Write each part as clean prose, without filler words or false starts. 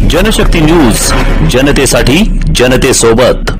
Janshakti news, जनतेसाठी जनतेसोबत।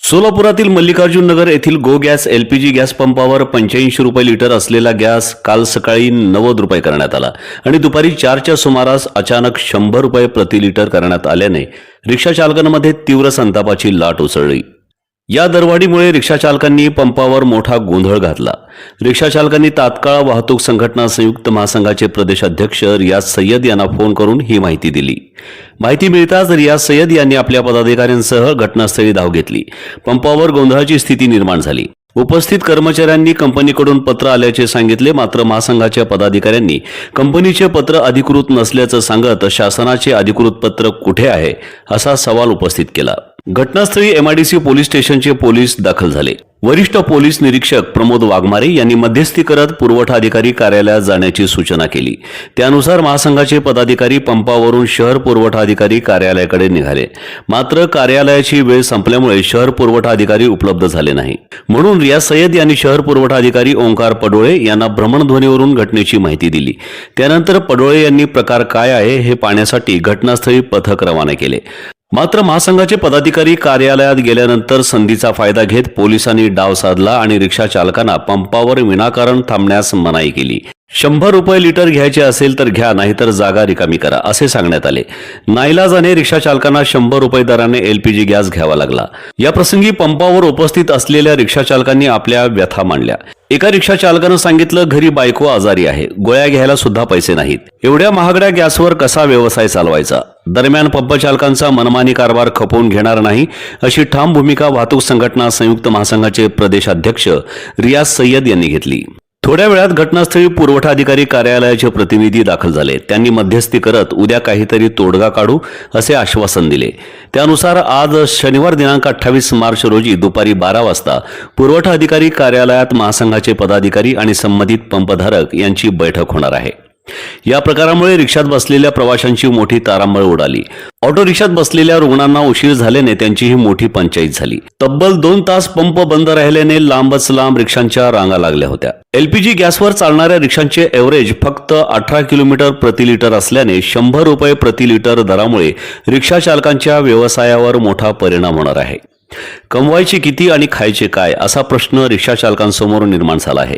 सोलापुरातील मल्लिकार्जुन नगर येथील गो गॅस एलपीजी गॅस पंपावर 85 रुपये लिटर असलेला गॅस काल सकाळी 90 रुपये करण्यात आला आणि दुपारी 4च्या सुमारास अचानक 100 रुपये प्रति लिटर करण्यात आल्याने रिक्षा चालकांमध्ये तीव्र संतापाची लाट उसळली। या दरवाढीमुळे रिक्षा चालकांनी पंपावर मोठा गोंधळ घातला। रिक्षा चालकांनी तात्काळ वाहतूक संघटना संयुक्त महासंघाचे प्रदेशाध्यक्ष रियाज सय्यद यांना फोन करून ही माहिती दिली। माहिती मिळताच रियाज सय्यद यांनी आपल्या पदाधिकाऱ्यांसह घटनास्थळी धाव घेतली। पंपावर गोंधळाची स्थिती निर्माण झाली। उपस्थित कर्मचाऱ्यांनी कंपनीकडून पत्र आल्याचे सांगितले, मात्र महासंघाच्या पदाधिकाऱ्यांनी कंपनीचे पत्र अधिकृत नसल्याचं सांगत शासनाचे अधिकृत पत्र कुठे आहे असा सवाल उपस्थित केला। घटनास्थळी एमआयडीसी पोलीस स्टेशनचे पोलीस दाखल झाले। वरिष्ठ पोलीस निरीक्षक प्रमोद वाघमारे यांनी मध्यस्थी करत पुरवठा अधिकारी कार्यालयात जाण्याची सूचना केली। त्यानुसार महासंघाचे पदाधिकारी पंपावरून शहर पुरवठा अधिकारी कार्यालयाकडे निघाले, मात्र कार्यालयाची वेळ संपल्यामुळे शहर पुरवठा अधिकारी उपलब्ध झाले नाही। म्हणून रियाज सय्यद यांनी शहर पुरवठा अधिकारी ओंकार पडोळे यांना भ्रमणध्वनीवरून घटनेची माहिती दिली। त्यानंतर पडोळे यांनी प्रकार काय आहे हे पाहण्यासाठी घटनास्थळी पथक रवाना केले, मात्र महासंघाचे पदाधिकारी कार्यालयात गेल्यानंतर संधीचा फायदा घेत पोलिसांनी डाव साधला आणि रिक्षा चालकांना पंपावर विनाकारण थांबण्यास मनाई केली। 100 रुपये लिटर घ्यायचे असेल तर घ्या, नाहीतर जागा रिकामी करा असे सांगण्यात आले। नाईलाजाने रिक्षा चालकांना 100 रुपये दराने एलपीजी गॅस घ्यावा लागला। या प्रसंगी पंपावर उपस्थित असलेल्या रिक्षा चालकांनी आपल्या व्यथा मांडल्या। एका रिक्षा चालकानं सांगितलं, घरी बायको आजारी आहे, गोळ्या घ्यायला सुद्धा पैसे नाहीत, एवढ्या महागड्या गॅसवर कसा व्यवसाय चालवायचा। दरम्यान पंप चालकांचा मनमानी कारभार खपवून घेणार नाही अशी ठाम भूमिका वाहतूक संघटना संयुक्त महासंघाचे प्रदेशाध्यक्ष रियाज सय्यद यांनी घेतली। थोड्या वेळात घटनास्थळी पुरवठा अधिकारी कार्यालयाचे प्रतिनिधी दाखल झाले। त्यांनी मध्यस्थी करत उद्या काहीतरी तोडगा काढू असे आश्वासन दिले। त्यानुसार आज शनिवार दिनांक 28 मार्च रोजी दुपारी 12 वाजता पुरवठा अधिकारी कार्यालयात महासंघाचे पदाधिकारी आणि संबंधित पंपधारक यांची बैठक होणार आहे। या प्रकारामुळे रिक्षात बसलेल्या प्रवाशांची मोठी तारांबळ उडाली। ऑटो रिक्षात बसलेल्या रुग्णांना उशीर झाल्याने त्यांचीही मोठी पंचायत झाली। तब्बल 2 तास पंप बंद राहिल्याने लांबच लांब रिक्षांच्या रांगा लागल्या होत्या। एलपीजी गॅसवर चालणाऱ्या रिक्षांचे एव्हरेज फक्त 18 किलोमीटर प्रति लिटर असल्याने 100 रुपये प्रति लिटर दरामुळे रिक्षा चालकांच्या व्यवसायावर मोठा परिणाम होणार आहे। कमवायचे किती आणि खायचे काय असा प्रश्न रिक्षा चालकांसमोर निर्माण झाला आहे।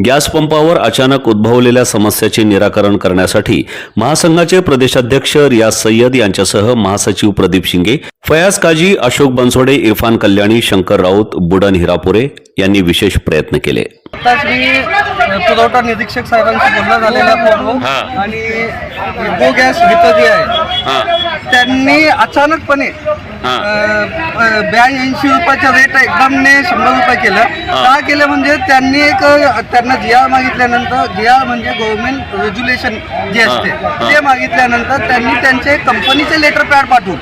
गॅस पंपावर अचानक उद्भवलेल्या समस्येचे निराकरण करण्यासाठी महासंघाचे प्रदेशाध्यक्ष रियाज सय्यद यांच्यासह महासचिव प्रदीप शिंगे, फयाज काजी, अशोक बनसोडे, इरफान कल्याणी, शंकर राऊत, बुडन हिरापुरे यांनी विशेष प्रयत्न केले। पुरवठा निरीक्षक साहेबांशी बोलणं झालेलं फोनवर आणि गो गॅस घेतली आहे, त्यांनी अचानकपणे 82 रुपयाचा रेट एकदमने 100 रुपये केलं। का केलं म्हणजे त्यांनी त्यांना जीआर मागितल्यानंतर, जीआर म्हणजे गव्हर्नमेंट रेग्युलेशन जे असते ते मागितल्यानंतर त्यांनी त्यांचे कंपनीचे लेटर पॅड पाठवून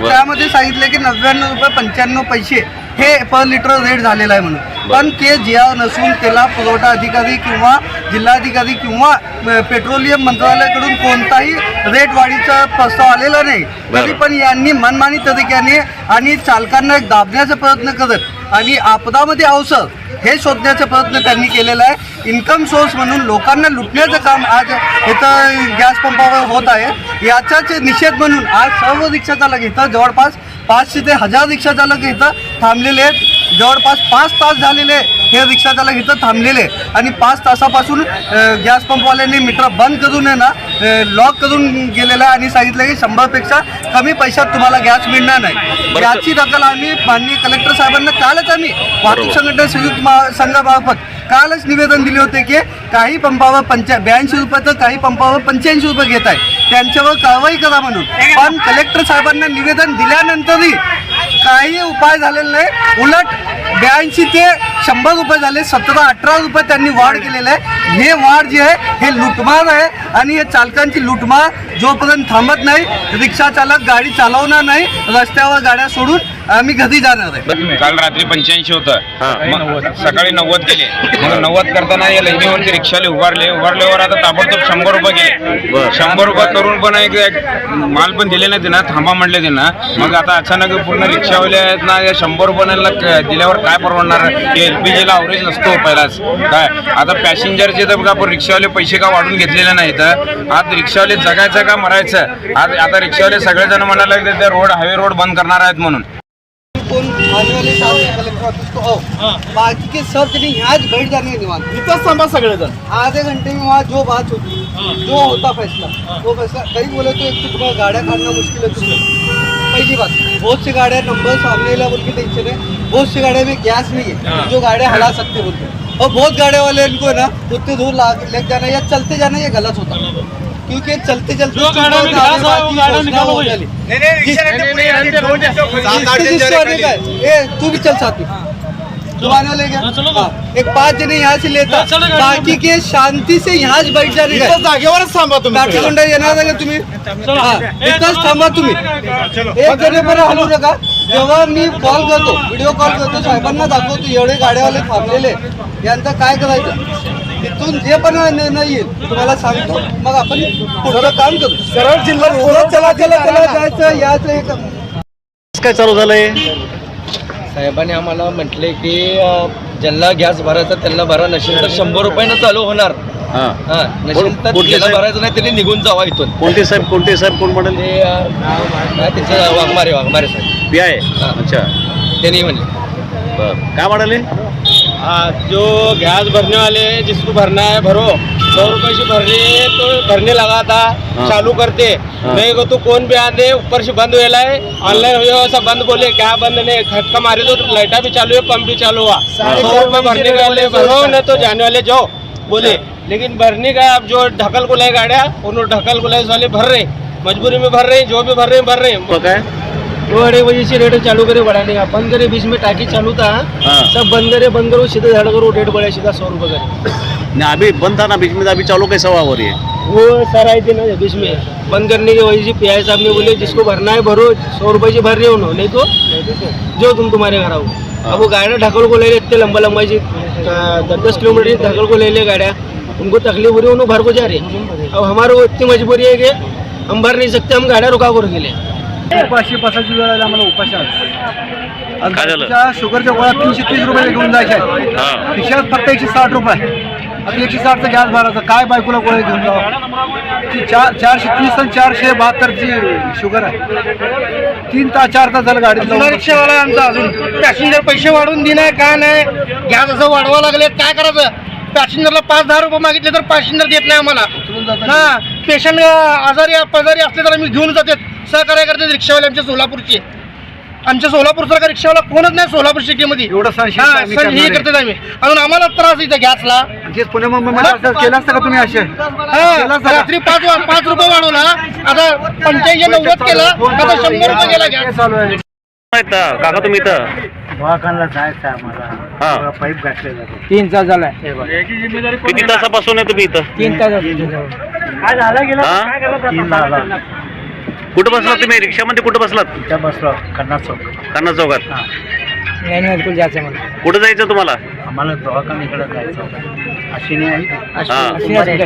त्यामध्ये सांगितले की 99 रुपये 95 पैसे हे पर लिटर रेट झालेला आहे म्हणून। पण ते जीआर नसून त्याला पुरवठा अधिकारी किंवा जिल्हाधिकारी किंवा पेट्रोलियम मंत्रालयाकडून कोणताही रेट वाढीचा प्रस्ताव आलेला नाही। तरी पण यांनी मनमानी तरीक्याने आणि चालकांना दाबण्याचा प्रयत्न करत आणि आपदामध्ये अवसर हे शोधण्याचा प्रयत्न त्यांनी केलेला आहे। इन्कम सोर्स म्हणून लोकांना लुटण्याचं काम आज इथं गॅस पंपावर होत आहे। याचाच निषेध म्हणून आज सर्व रिक्षा चालक इथं जवळपास 500 ते 1000 रिक्षा चालक इथं थांबलेले आहेत। जवळपास 5 तास झालेले हे रिक्षा चालक इथं थांबलेले आणि 5 तासापासून गॅस पंपवाल्यांनी मीटर बंद करून ना लॉक करून गेलेला आणि सांगितलं की 100 पेक्षा कमी पैशात तुम्हाला गॅस मिळणार नाही। याची दखल आम्ही माननीय कलेक्टर साहेबांना कालच आम्ही वाहतूक संघटना संयुक्त संघामार्फत कालच निवेदन दिले होते की काही पंपावर 82 रुपये तर काही पंपावर 85 रुपये घेत आहे, त्यांच्यावर कारवाई करा म्हणून। पण कलेक्टर साहेबांना निवेदन दिल्यानंतरही काही उपाय झालेला नाही, उलट 82 ते 100 रुपये झाले, 17-18 रुपये त्यांनी वाढ केलेलं आहे। हे वाढ जे आहे हे लुटमार आहे आणि हे चालकांची लुटमार जोपर्यंत थांबत नाही, रिक्षा चालक गाडी चालवणार नाही, रस्त्यावर गाड्या सोडून आम्ही कधी जाणार आहे. काल रात्री 85 होतं, मग सकाळी 90 केले. मग 90 करताना या लाईनीवरती रिक्षाले उभारल्यावर आता ताबडतोब 100 रुपये केले. 100 रुपये करून पण एक माल पण दिले नाही त्यांना, थांबा म्हणले त्यांना. मग आता अचानक पूर्ण रिक्षावाले आहेत ना, या 100 रुपयाला दिल्यावर काय परवडणार. LPG ला अवरेज नसतो पहिलाच काय. आता पॅसेंजरचे तर बघा, रिक्षावाले पैसे का वाढून घेतलेले नाहीत. आज रिक्षावाले जगायचं का मरायचं. आज आता रिक्षावाले सगळेजण म्हणायला लागले ते रोड हायवे रोड बंद करणार आहेत म्हणून. कौन आने वाले साल में कलेक्टर ऑफिस को आओ, बाकी के सब जने यहाँ बैठ जाने निवान इथंच थांबा सगळेजण. आधे घंटे में वहाँ जो बात होती, जो होता फैसला, वो फैसला. कई बोले तो एक तो तुम्हारा गाड़ियाँ काटना मुश्किल है तुम्हें. पहली बात, बहुत सी गाड़ियाँ नंबर सामने ला बोल के टेंशन है. बहुत सी गाड़ियों में गैस नहीं है जो गाड़ियाँ हला सकते बोलते. और बहुत गाड़ियाँ वाले इनको ना उतने दूर लेके जाना या चलते जाना ये गलत होता, क्योंकि चलते चलते तू भी चल साथ में दुकान ले गया. एक 5 जने यहाँ से लेता, बाकी के शांती से यहाँ बैठ जाने का. जागेवरच थांबा तुम्ही. काठीगोंडा येणार आहे का तुम्ही. एकच थांबा तुम्ही. एक जणे पण हलू नका. जेव्हा मी कॉल करतो, व्हिडिओ कॉल करतो, साहेबांना दाखवतो एवढे गाड्यावाले थांबलेले, यांचं काय करायचं. तिथून जे पण निर्णय येईल तुम्हाला सांगतो, मग आपण पुढचं काम करू. सरळ जिल्हा चला चला चला जायचं याचं एक काय चालू झालंय. साहेबांनी आम्हाला म्हटले की ज्यांना गॅस भरायचा त्यांना भरा, नसेल तर 100 रुपयानं चालू होणार. हा, नसेल तर कुठले ज्याला साहेब? भरायचं नाही त्यांनी निघून जावा इथून. कोणते साहेब कोण म्हणेल. ते काय त्याचं वाघमारे साहेब पी आहे. अच्छा, त्यांनी म्हणले काय म्हणाले. जो गैस भरने वाले जिसको भरना है भरो, 100 रुपये से भरने तो भरने लगा था. चालू करते नहीं को तो कौन भी आते ऊपर से बंद हुआ है. ऑनलाइन हुआ सब बंद बोले, क्या बंद नहीं. खटका मारे तो लाइटा भी चालू है, पंप भी चालू हुआ. 100 रुपये भरने वाले भरो, नहीं तो जाने वाले जाओ बोले. लेकिन भरने का अब जो ढकल को लाए गाड़ियाँ, उन्होंने ढकल को लाए वाले भर रहे, मजबूरी में भर रहे, जो भी भर रहे काय. वो 2:30 बजे से रेट चालू करे बढ़ाने का. बंद करे, बीच में टाकी चालू था, सब बंद करो सीधे झाड़ करो, रेट बढ़ाए सीधा 100 रुपये करे. नहीं, अभी बंद था ना बीच में, अभी चालू कैसा हुआ हो रही है. वो सर आए थे ना बीच में बंद करने की वजह से PI साहब ने बोले जिसको भरना है भरो, 100 रुपये से भर रहे हो ना, नहीं तो जो तुम्हारे घर आओ. अब वो गाड़ियाँ ढकल को ले ले, इतने लंबा 10 किलोमीटर ढकल को ले ले गाड़ियाँ, उनको तकलीफ हो रही है, उन्होंने भर को जा रहे. अब हमारे को इतनी मजबूरी है कि हम भर नहीं सकते, हम गाड़ियाँ रुका कर गेले. उपाशी बसायची वेळ आली आम्हाला. उपाशी काय झालं? शुगरच्या गोळ्या 330 रुपये घेऊन जायच्या आहेत. खिशात फक्त 160 रुपये. आता 160चा गॅस भरायचा, काय बायकोला गोळ्या घेऊन जावं. 430 आणि 472ची शुगर आहे. 4 तास झालं गाडी. रिक्षावाला आमचा अजून पॅसेंजर पैसे वाढवून देणार का नाही. गॅस असं वाढवा लागले, काय करायचं. पॅसेंजरला 5-10 रुपये मागितले तर पॅसेंजर देत नाही आम्हाला. हा, पेशंट आजारी असले तर आम्ही घेऊन जातात. सहकार्य करतात रिक्षावाले आमच्या सोलापूरचे. आमच्या सोलापूर सारखा रिक्षावाला कोणच नाही सोलापूर सिटीमध्ये. एवढं हे करतात आम्ही. अजून आम्हाला त्रास इथं गॅसला. पुणे मुंबईमध्ये केलं असतं का तुम्ही असे. रात्री 5 रुपये वाढवला, आता 85-90 केला, आता 100 रुपये गेला गॅस. चालू आहे. काका तुम्ही इथं. दवाखान्याला जायचं आम्हाला. पाईप घातलेला 3 तास झालाय. किती तासापासून आहे तुम्ही इथं. 3 तास काय झालं गेलं. हा? कुठं बसलात तुम्ही रिक्षामध्ये. कुठं बसलात. बसलो कन्ना चौकात. नाही जायचं मला. कुठं जायचं तुम्हाला. आम्हाला दवाखान्याकडे जायचं होतं. अशी आहे.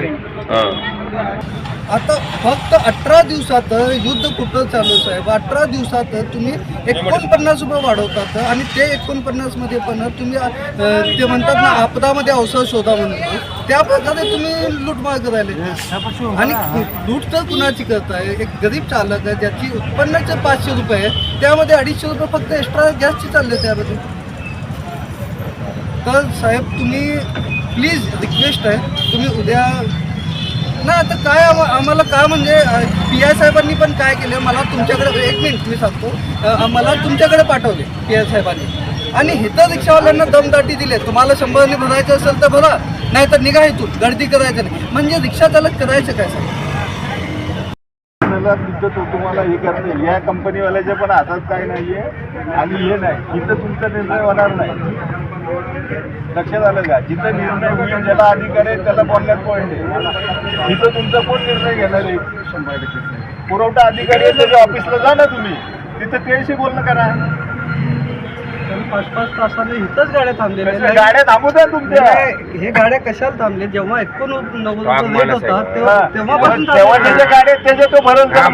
आता फक्त 18 दिवसात युद्ध कुठं चालू साहेब. 18 दिवसात तुम्ही 49 रुपये वाढवतात आणि ते 49 मध्ये पण तुम्ही ते म्हणतात ना आपदामध्ये अवसर शोधा म्हणून, त्या प्रकारे तुम्ही लूटमार करायले. आणि लूट तर कुणाची करताय. एक गरीब चालक आहे ज्याची उत्पन्नाचे 500 रुपये आहे, त्यामध्ये 250 रुपये फक्त एक्स्ट्रा गॅसचे चालले त्यामध्ये. तर साहेब तुम्ही प्लीज रिक्वेस्ट आहे, तुम्ही उद्या ना. आता काय आम्हाला काय म्हणजे PI साहेबांनी पण काय केलं, मला तुमच्याकडे 1 मिनिट मी सांगतो. मला तुमच्याकडे पाठवले PI साहेबांनी आणि इथं रिक्षावाल्यांना दमदाटी दिले. तुम्हाला 100 भरायचं असेल तर भरा, नाही तर निघा इथून, गर्दी करायचं नाही. म्हणजे रिक्षा चालक करायचं काय साहेब. तुम्हाला हे करते या कंपनीवाल्याच्या पण हातात काय नाहीये आणि हे नाही. इथं तुमचा निर्णय होणार नाही. लक्षात आलं का. जिथं निर्णय होईल, ज्याला अधिकार आहे त्याला बोलण्यात पॉईंट आहे. इथं तुमचा कोण निर्णय घेणार आहे. 100% पुरवठा अधिकारी आहे, त्याच्या ऑफिसला जा ना तुम्ही, तिथं त्याशी बोलणं करा. 5-5 तासाने इथंच गाड्या थांबलेल्या आहेत. गाड्या थांबू द्या तुमच्या. नाही, हे गाड्या कशाला थांबले? जेव्हा 89 रेट होता हा. तेव्हापासून शेवटच्या गाड्या त्याच्या तो भरून काय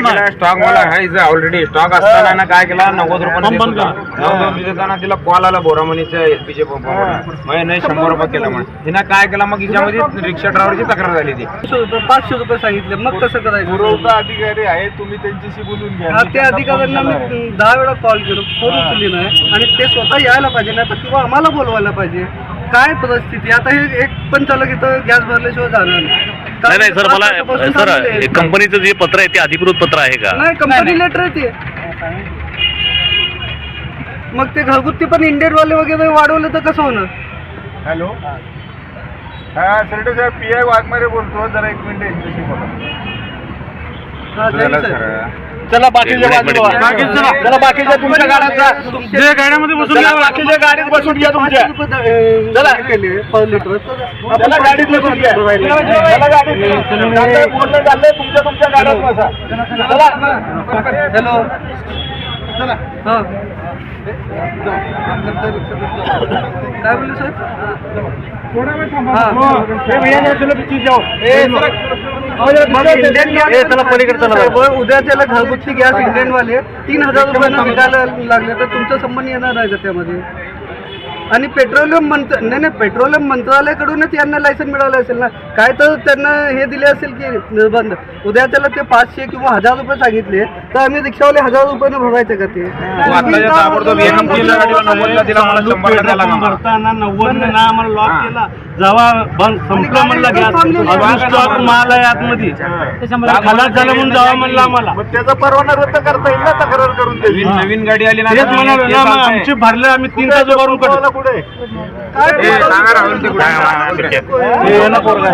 केलं स्टॉक मला आहे ऑलरेडी स्टॉक असताना ना काय केला 90 रुपये देताना तिला कॉल आला बोरामणीच्या एलपीजी पंपावर नाही 100 रुपये केलं म्हणून तिनं काय केलं मग हिच्यामध्ये रिक्षा ड्रायव्हरची तक्रार झाली ती 500 रुपये सांगितले. मग कसं करायचं? पुरवठा अधिकारी आहे, तुम्ही त्यांच्याशी बोलून घ्या. हा, त्या अधिकाऱ्यांना मी 10 वेळा कॉल केलो, फोन उचलली नाही. आणि ते स्वतः यायला पाहिजे, नाही तर किंवा आम्हाला बोलवायला पाहिजे. काय परिस्थिती आता? हे एक पण चालक इथं गॅस भरल्याशिवाय जाणार नाही नाही सर, मला तासापासून सर थांबलेले आहेत. कंपनीचं जे पत्र आहे ते अधिकृत पत्र आहे का? नाही, कंपनी लेटर आहे ते. मग ते घरगुती पण इंडियनवाले वगैरे वाढवले तर कसं होणार? हॅलो, हा सरडे साहेब, पी आय वाघमारे बोलतो. जरा 1 मिनिट यांच्याशी बोला. हा, thank you, sir. चला बाकीच्या बाजूला. चला बाकीच्या तुमच्या गाड्यांचा तुमच्या गाड्यामध्ये बसून घ्या, बाकीच्या गाडीत बसून घ्या तुमच्या. चला केले पर लिटर. चला गाडीत बसून घ्या. चला गाडीत. बोलणं झालंय तुमच्या गाड्यात बसा. चला. हॅलो, चला. हा, काय बोलले सर? उद्या त्याला घरगुती गॅस इंडियनवाले 3000 रुपयानं विकायला लागले तर तुमचा संबंध येणार आहे का त्यामध्ये? आणि पेट्रोलियम पेट्रोलियम मंत्रालयाकडूनच यांना लायसन मिळालं असेल ना. काय तर त्यांना हे दिले असेल की निर्बंध. उद्या त्याला ते 500 किंवा 1000 रुपये सांगितले तर आम्ही रिक्षावाले 1000 रुपयानं भरायचे का ते? भरताना 90 ना आम्हाला लॉक केला. जेव्हा बंद संपला म्हणला गॅस स्टॉक माल आहे आतमध्ये खलास झाला म्हणून जावा म्हणला आम्हाला. मग त्याचा परवाना रद्द करता येईल ना तक्रार करून. नवीन गाडी आली ना तेच म्हणालो ना, मग आमचे भरले आम्ही 3 तास भरून कुठे काय सांगा राहुल ते कुठे आहे?